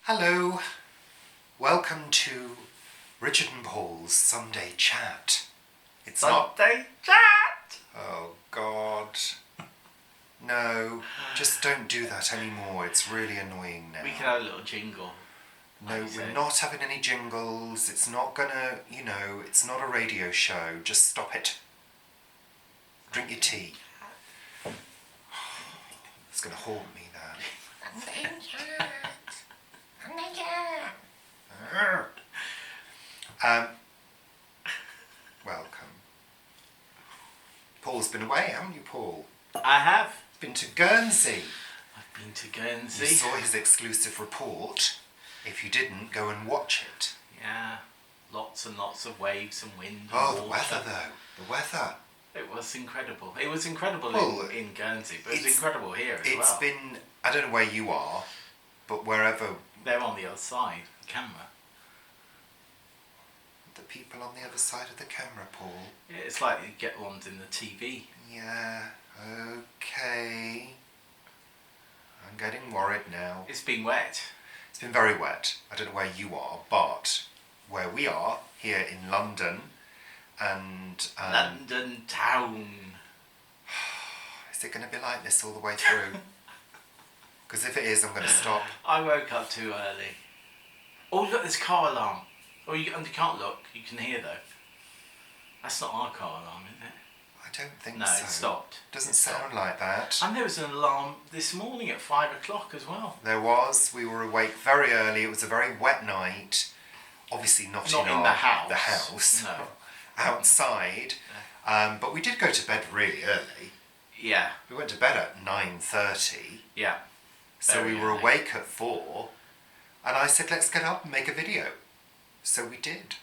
Hello, welcome to Richard and Paul's Sunday Chat. It's Sunday Chat! Oh God. No, just don't do that anymore. It's really annoying now. We can have a little jingle. No, we're not having any jingles. It's not gonna, it's not a radio show. Just stop it. Drink your tea. It's gonna haunt me, that. Welcome. Paul's been away, haven't you, Paul? I have. Been to Guernsey. I've been to Guernsey. You saw his exclusive report. If you didn't, go and watch it. Yeah, lots and lots of waves and wind and the water. weather though. The weather. It was incredible. It was incredible in Guernsey, but it was incredible here as well. It's been, I don't know where you are, but wherever... They're on the other side, the camera. The people on the other side of the camera, Paul. Yeah, it's like you get ones in the TV. Yeah, okay. I'm getting worried now. It's been wet. It's been very wet. I don't know where you are, but where we are, here in London, and... London town. Is it going to be like this all the way through? Because if it is, I'm going to stop. I woke up too early. Oh, look, there's a car alarm. Oh, you can't look. You can hear, though. That's not our car alarm, is it? I don't think no, so. No, it stopped. Doesn't sound like that. And there was an alarm this morning at 5 o'clock as well. There was. We were awake very early. It was a very wet night. Obviously not in the house. The house. No. Outside. Yeah. But we did go to bed really early. Yeah. We went to bed at 9:30. Yeah. So we were awake at 4. And I said, let's get up and make a video. So we did.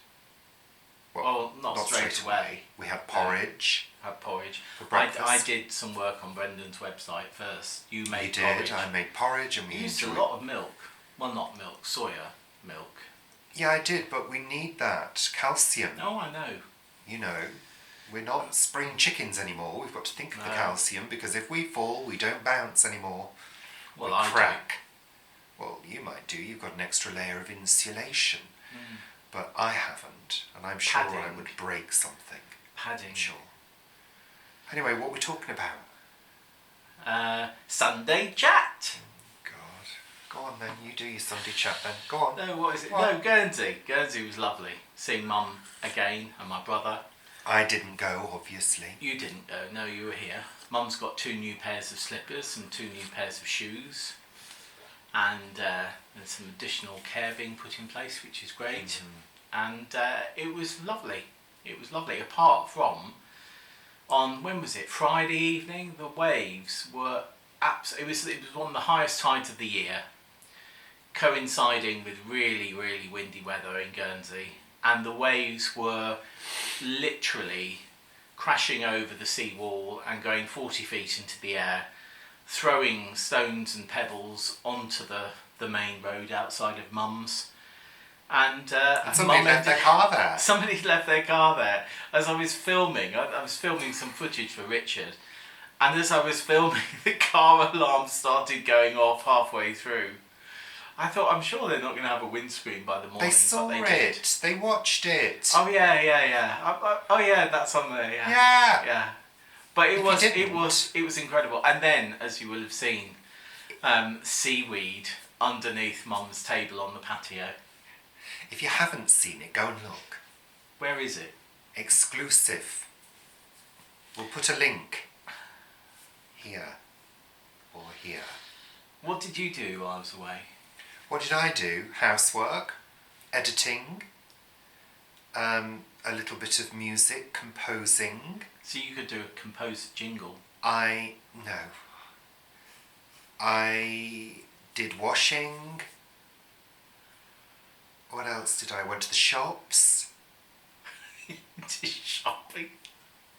Well, not straight away. We had porridge. Had porridge. For breakfast. I did some work on Brendan's website first. You made porridge. I made porridge and we used a lot of milk. Well, not milk, soya milk. Yeah, I did, but we need that calcium. Oh, I know. You know, we're not spring chickens anymore. We've got to think of the calcium, because if we fall, we don't bounce anymore. Well, we crack. Well, you might do. You've got an extra layer of insulation. Mm. But I haven't, and I'm sure I would break something. Padding. I'm sure. Anyway, what are we talking about? Sunday Chat. God. Go on then, you do your Sunday Chat then. Go on. No, what is it? What? No, Guernsey. Guernsey was lovely. Seeing Mum again and my brother. I didn't go, obviously. You didn't go, no, you were here. Mum's got 2 new pairs of slippers and 2 new pairs of shoes. And there's some additional care being put in place, which is great. Mm-hmm. And it was lovely. It was lovely. Apart from, when was it? Friday evening, the waves were it was one of the highest tides of the year, coinciding with really, really windy weather in Guernsey. And the waves were literally crashing over the seawall and going 40 feet into the air, throwing stones and pebbles onto the main road outside of Mum's. And somebody left their car there. Somebody left their car there. As I was filming, I was filming some footage for Richard, and as I was filming, the car alarm started going off halfway through. I thought, I'm sure they're not going to have a windscreen by the morning. They saw it. They watched it. Oh yeah. Oh yeah, that's on there. Yeah. Yeah. But it was incredible. And then, as you will have seen, seaweed underneath Mum's table on the patio. If you haven't seen it, go and look. Where is it? Exclusive. We'll put a link here or here. What did you do while I was away? What did I do? Housework, editing, a little bit of music, composing. So you could do a composed jingle. I did washing. What else did I? Went to the shops. Did shopping?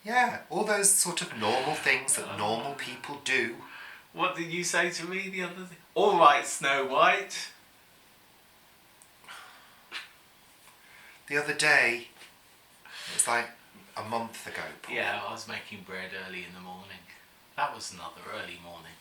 Yeah, all those sort of normal things that normal people do. What did you say to me the other day? All right, Snow White. The other day, it was like a month ago, Paul. Yeah, I was making bread early in the morning. That was another early morning.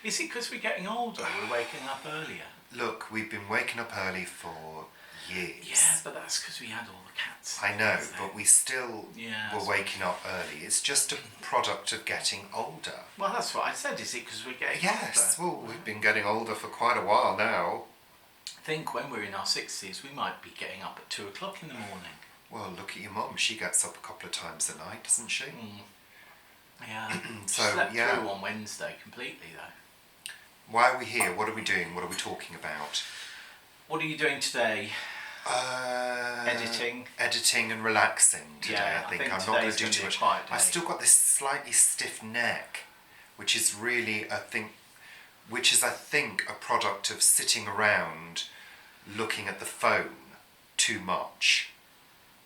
Is it because we're getting older? We're waking up earlier. Look, we've been waking up early for years. Yeah, but that's because we had all the cats. I know, but we still were waking up early. It's just a product of getting older. Well, that's what I said. Is it because we're getting Yes, older? well, we've been getting older for quite a while now. I think when we're in our 60s, we might be getting up at 2 o'clock in the morning. Well, look at your mum. She gets up a couple of times a night, doesn't she? Yeah. So, slept through on Wednesday completely, though. Why are we here? What are we doing? What are we talking about? What are you doing today? Editing and relaxing today. Yeah, I think I'm not going to do too much. I've still got this slightly stiff neck, which is really I think a product of sitting around looking at the phone too much.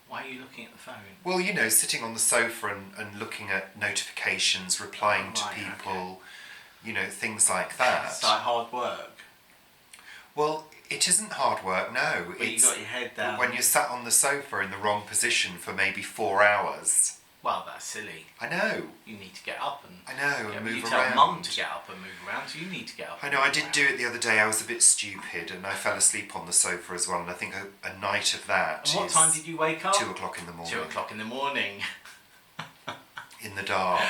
Why are you looking at the phone? Well, you know, sitting on the sofa and looking at notifications, replying to people, you know, things like that. It's like hard work. Well, it isn't hard work, no. But you got your head down. When you're sat on the sofa in the wrong position for maybe 4 hours. Well, that's silly. I know. You need to get up and... I know, and move you around. tell Mum to get up and move around, so you need to get up. I know, I did do it the other day. I was a bit stupid and I fell asleep on the sofa as well, and I think a night of that And what time did you wake up? 2 o'clock in the morning. 2 o'clock in the morning. In the dark.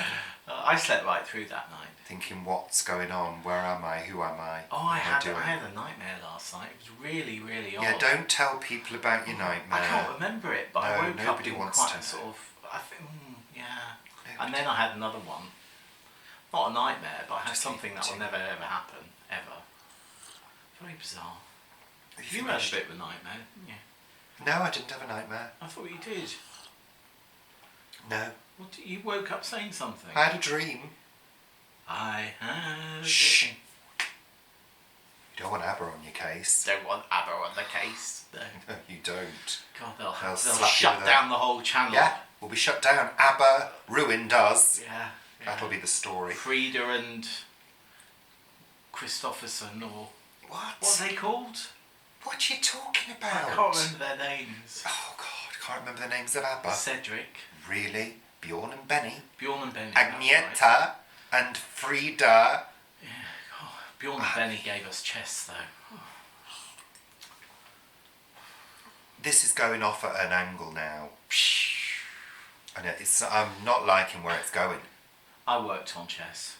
I slept right through that night. Thinking, what's going on? Where am I? Who am I? Oh, I had a nightmare last night. It was really, really odd. Yeah, don't tell people about your nightmare. I can't remember it, but I woke up in quite a sort of... I think, And then I had another one. Not a nightmare, but I had something that will never ever happen, ever. Very bizarre. You had a bit of a nightmare, didn't you? No, I didn't have a nightmare. I thought you did. No. What, you woke up saying something? I had a dream. I had... Shh. You don't want ABBA on your case. Don't want ABBA on the case. No. No, you don't. God, they'll slap you shut with down the whole channel. Yeah, we'll be shut down. ABBA ruined us. Yeah. That'll be the story. Frida and Christopherson, or... What? What are they called? What are you talking about? I can't remember their names. Oh, God, I can't remember the names of ABBA. Cedric. Really? Bjorn and Benny? Bjorn and Benny. Agneta right. and Frida. Yeah, God. Bjorn and Benny gave us chess, though. This is going off at an angle now. And I'm not liking where it's going. I worked on chess.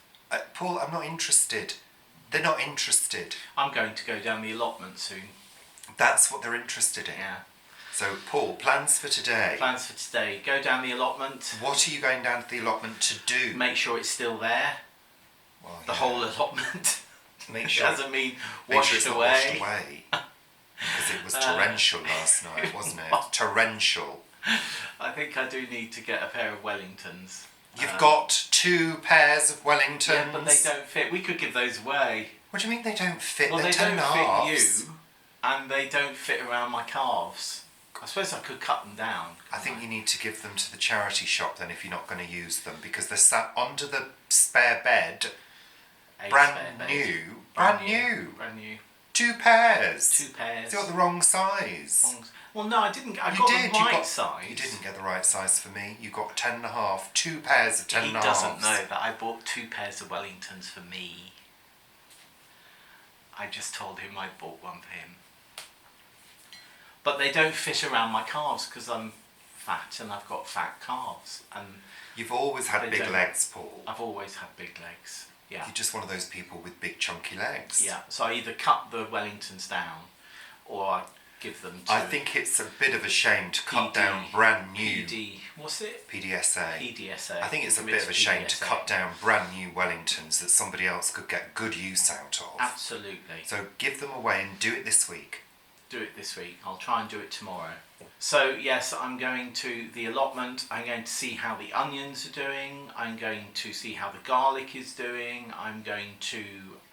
Paul, I'm not interested. They're not interested. I'm going to go down the allotment soon. That's what they're interested in. Yeah. So, Paul, plans for today. Plans for today. Go down the allotment. What are you going down to the allotment to do? Make sure it's still there. Well, the whole allotment. Make sure it doesn't mean washed away. Washed away. Because it was torrential last night, wasn't it? Torrential. I think I do need to get a pair of Wellingtons. You've got 2 pairs of Wellingtons. Yeah, but they don't fit. We could give those away. What do you mean they don't fit? Well, They're they don't 10 fit halves. you, and they don't fit around my calves. I suppose I could cut them down. I think you need to give them to the charity shop then if you're not going to use them, because they're sat under the spare bed. Brand new. 2 pairs. 2 pairs. You got the wrong size. Well, no, I didn't. I got the right size. You didn't get the right size for me. You got 10 and a half. 2 pairs of 10 and a half. He doesn't know that I bought 2 pairs of Wellingtons for me. I just told him I bought one for him. But they don't fit around my calves because I'm fat and I've got fat calves. And you've always had big legs, Paul. I've always had big legs. Yeah. You're just one of those people with big chunky legs. Yeah. So I either cut the Wellingtons down, or I give them to... I think it's a bit of a shame to cut down brand new... What's it? PDSA. PDSA. I think it's a bit of a shame to cut down brand new Wellingtons that somebody else could get good use out of. Absolutely. So give them away and do it this week. Do it this week. I'll try and do it tomorrow. So yes, I'm going to the allotment. I'm going to see how the onions are doing. I'm going to see how the garlic is doing. I'm going to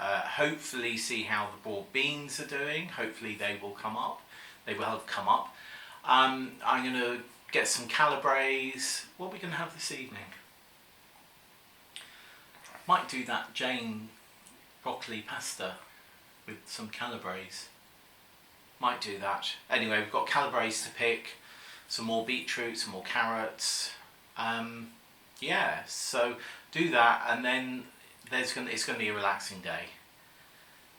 hopefully see how the broad beans are doing. Hopefully they will come up. They will have come up. I'm going to get some calabres. What are we going to have this evening? Might do that Jane broccoli pasta with some calabres. Might do that. Anyway, we've got calabres to pick, some more beetroot, some more carrots. Yeah, so do that, and then it's going to be a relaxing day.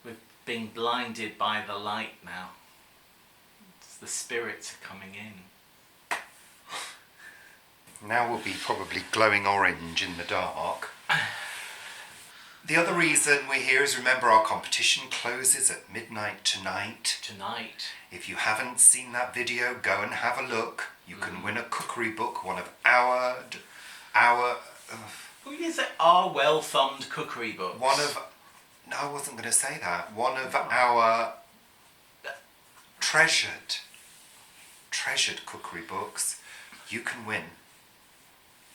We're being blinded by the light now. The spirits are coming in. Now we'll be probably glowing orange in the dark. The other reason we're here is, remember, our competition closes at midnight tonight. If you haven't seen that video, go and have a look. You can win a cookery book, one of our well-thumbed cookery books. No, I wasn't going to say that. One of our treasured cookery books. You can win.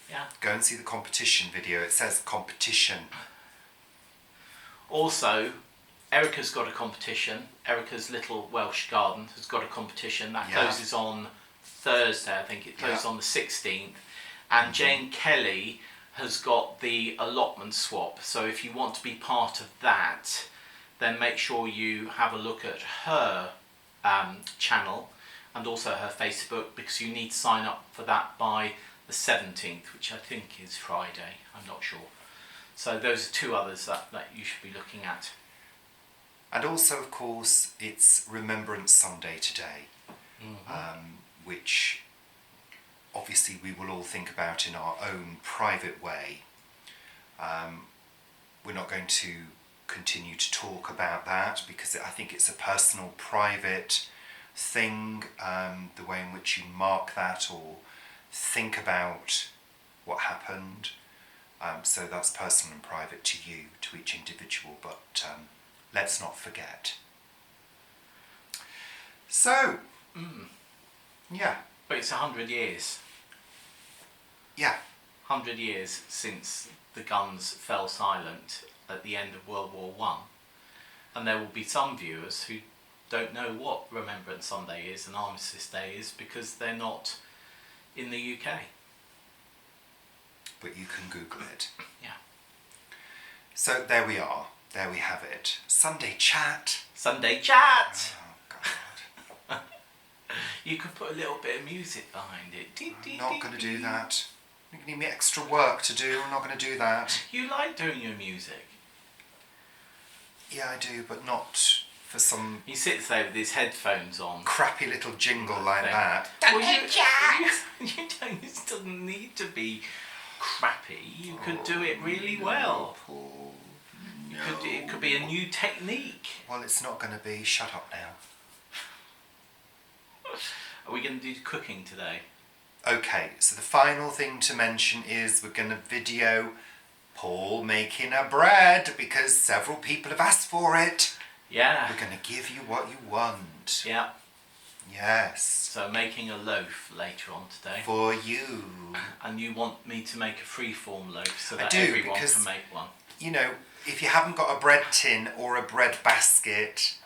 Yeah. Go and see the competition video. It says competition. Also, Erica's got a competition. Erica's Little Welsh Garden has got a competition. That closes on Thursday, I think. It closes on the 16th. And Jane Kelly has got the allotment swap. So if you want to be part of that, then make sure you have a look at her channel and also her Facebook, because you need to sign up for that by the 17th, which I think is Friday. I'm not sure. So those are two others that you should be looking at. And also, of course, it's Remembrance Sunday today, which obviously we will all think about in our own private way. We're not going to continue to talk about that because I think it's a personal, private thing, the way in which you mark that or think about what happened. So that's personal and private to you, to each individual, but let's not forget. So, yeah. But it's 100 years. Yeah. 100 years since the guns fell silent at the end of World War I. And there will be some viewers who don't know what Remembrance Sunday is and Armistice Day is because they're not in the UK. But you can Google it. Yeah. So there we are. There we have it. Sunday chat. Sunday chat! Oh, God. You could put a little bit of music behind it. I'm not going to do that. You're going to give me extra work to do. I'm not going to do that. You like doing your music? Yeah, I do, but not for some... He sits there with his headphones on. Crappy little jingle like that. Well, you don't, it doesn't need to be crappy. You could do it really well. It could be a new technique. Well, it's not going to be. Shut up now. Are we going to do cooking today? Okay, so the final thing to mention is we're going to video Paul making a bread because several people have asked for it. Yeah. We're going to give you what you want. Yeah. Yes. So making a loaf later on today. For you. And you want me to make a freeform loaf so that I do, everyone because, can make one. You know, if you haven't got a bread tin or a bread basket,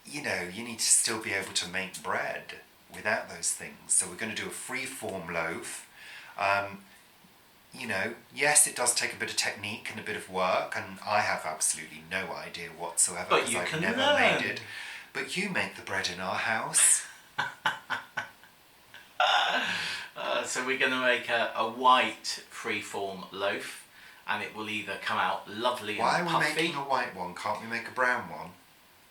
you know, you need to still be able to make bread without those things. So we're going to do a freeform loaf. You know, yes, it does take a bit of technique and a bit of work, and I have absolutely no idea whatsoever But because you I've can never learn. made it. But you make the bread in our house. So we're going to make a white freeform loaf, and it will either come out lovely Why and are we puffy. making a white one? Can't we make a brown one?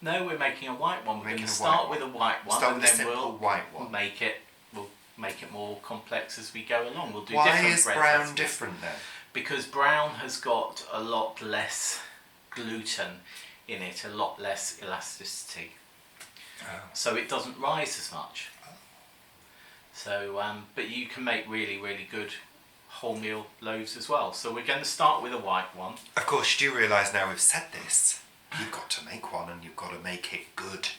No, we're making a white one. We're going to Making a start white with a white one, Start and with a then simple we'll white one. make it more complex as we go along. We'll do Why different is bread brown recipes. different then? Because brown has got a lot less gluten in it, a lot less elasticity. Oh. So it doesn't rise as much. So, but you can make really, really good wholemeal loaves as well. So we're going to start with a white one. Of course, you do realise now we've said this, you've got to make one and you've got to make it good.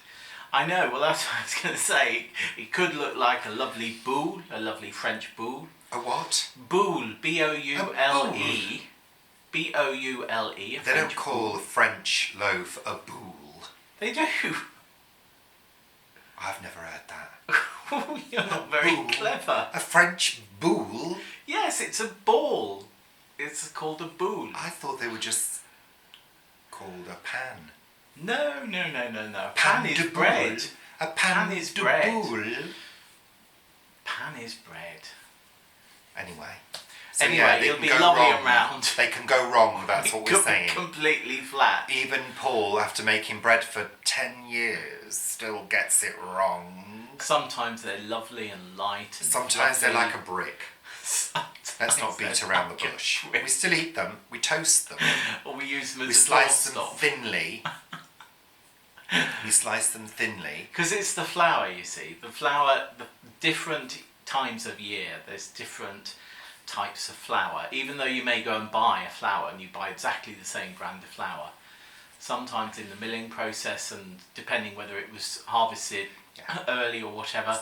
I know, well that's what I was going to say. It could look like a lovely boule, a lovely French boule. A what? Boule, B-O-U-L-E. B-O-U-L-E. They don't call a French loaf a boule. They do. I've never heard that. You're not very Boule? clever. A French boule? Yes, it's a ball. It's called a boule. I thought they were just called a pan. No. Pan is de bread. boule. A pan is de bread. boule. Pan is bread. Anyway, So anyway, yeah, they it'll can be go lovely wrong. and round. They can go wrong, that's what we're saying. Completely flat. Even Paul, after making bread for 10 years, still gets it wrong. Sometimes they're lovely and light. And Sometimes fluffy. they're like a brick. Let's not beat around the bush. We still eat them, we toast them. Or we use them as We a slice them doorstop. thinly. We slice them thinly. Because it's the flour, you see. The flour, the different times of year, there's different types of flour. Even though you may go and buy a flour and you buy exactly the same brand of flour, sometimes in the milling process and depending whether it was harvested early or whatever,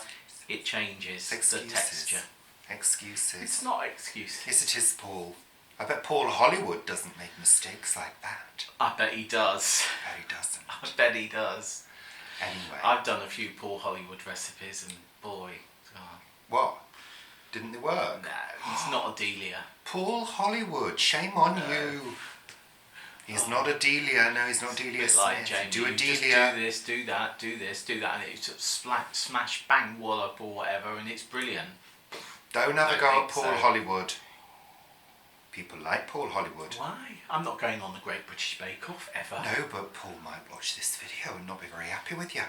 it changes the texture. Excuses. It's not excuses. Yes, it is, Paul. I bet Paul Hollywood doesn't make mistakes like that. I bet he does. I bet he doesn't. I bet he does. Anyway. I've done a few Paul Hollywood recipes and boy, God. What? Didn't they work? No, he's not a dealer. Paul Hollywood, shame on you. He's not a dealer. No, he's not Delia Smith. Like Jamie, do a you just dealer. do this, do that, do this, do that, and it's smash, bang, wallop or whatever, and it's brilliant. Don't have a I go think at Paul so. Hollywood. People like Paul Hollywood. Why? I'm not going on the Great British Bake Off ever. No, but Paul might watch this video and not be very happy with you.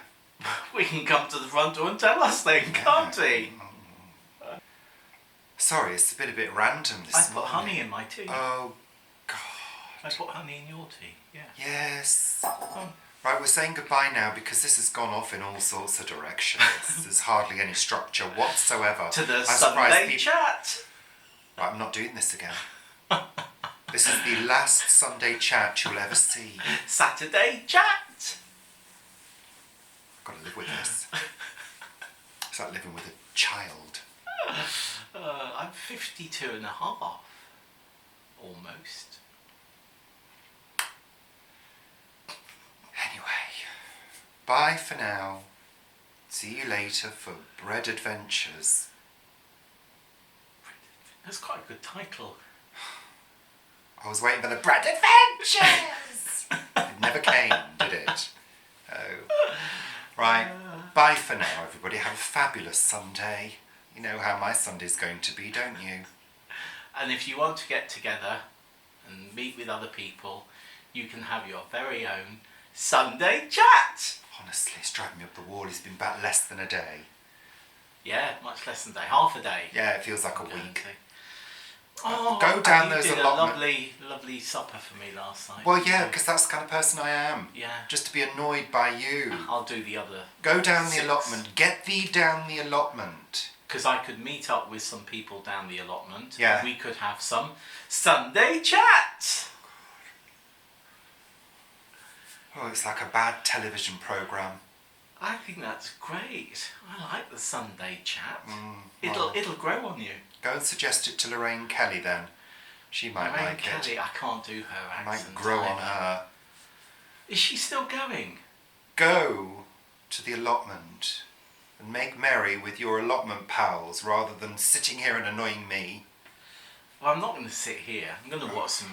We can come to the front door and tell us then, can't we? Sorry, it's a bit random this I put morning. honey in my tea. Oh, God. I put honey in your tea, yeah. Yes. Oh. Right, we're saying goodbye now because this has gone off in all sorts of directions. There's hardly any structure whatsoever. To the I'm surprised Sunday people- chat. Right, I'm not doing this again. This is the last Sunday chat you'll ever see. Saturday chat. I've got to live with this. It's like living with a child. I'm 52 and a half. Almost. Anyway, bye for now. See you later for Bread Adventures. That's quite a good title. I was waiting for the Bread Adventures! It never came, did it? Oh. Right, bye for now, everybody. Have a fabulous Sunday. You know how my Sunday's going to be, don't you? And if you want to get together and meet with other people, you can have your very own Sunday chat. Honestly, it's driving me up the wall. It's been about less than a day. Yeah, much less than a day, half a day. Yeah, it feels like a week. Oh, Go down and you those did allotment- a lovely supper for me last night. Well, yeah, because that's the kind of person I am. Yeah. Just to be annoyed by you. I'll do the other. Go down 6. the allotment. Get thee down the allotment. Because I could meet up with some people down the allotment. Yeah. We could have some Sunday chat. Oh, it's like a bad television programme. I think that's great. I like the Sunday chat. well. It'll grow on you. Go and suggest it to Lorraine Kelly then. She might Lorraine like Kelly, it. I can't do her I might accent. grow on either. her. Is she still going? Go to the allotment and make merry with your allotment pals rather than sitting here and annoying me. Well, I'm not going to sit here. I'm going to watch some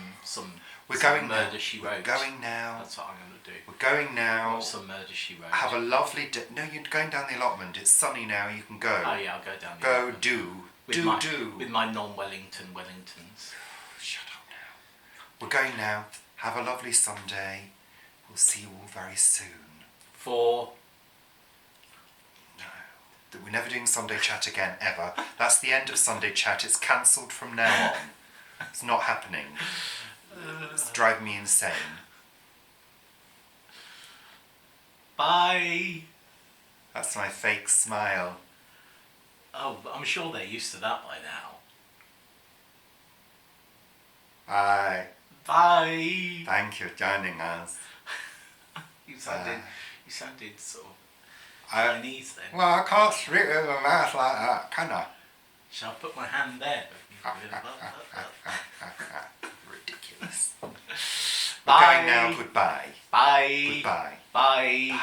We're some going now. Murder, She Wrote. We're going now. That's what I'm going to do. We're going now. Watch some Murder, She Wrote. Have a lovely day. No, you're going down the allotment. It's sunny now. You can go. Oh yeah, I'll go down the Go, allotment. do. With my non-Wellington Wellingtons. Shut up now. We're going now. Have a lovely Sunday. We'll see you all very soon. For No. We're never doing Sunday chat again, ever. That's the end of Sunday chat. It's cancelled from now on. It's not happening. It's driving me insane. bye. That's my fake smile. Oh, but I'm sure they're used to that by now. Bye. Bye. Thank you for joining us. You sounded sort of I, Chinese then. well, I can't speak with my mouth like that, can I? Shall I put my hand there? Ridiculous. Bye. We're going now. Goodbye. Bye. Goodbye. Bye. Bye.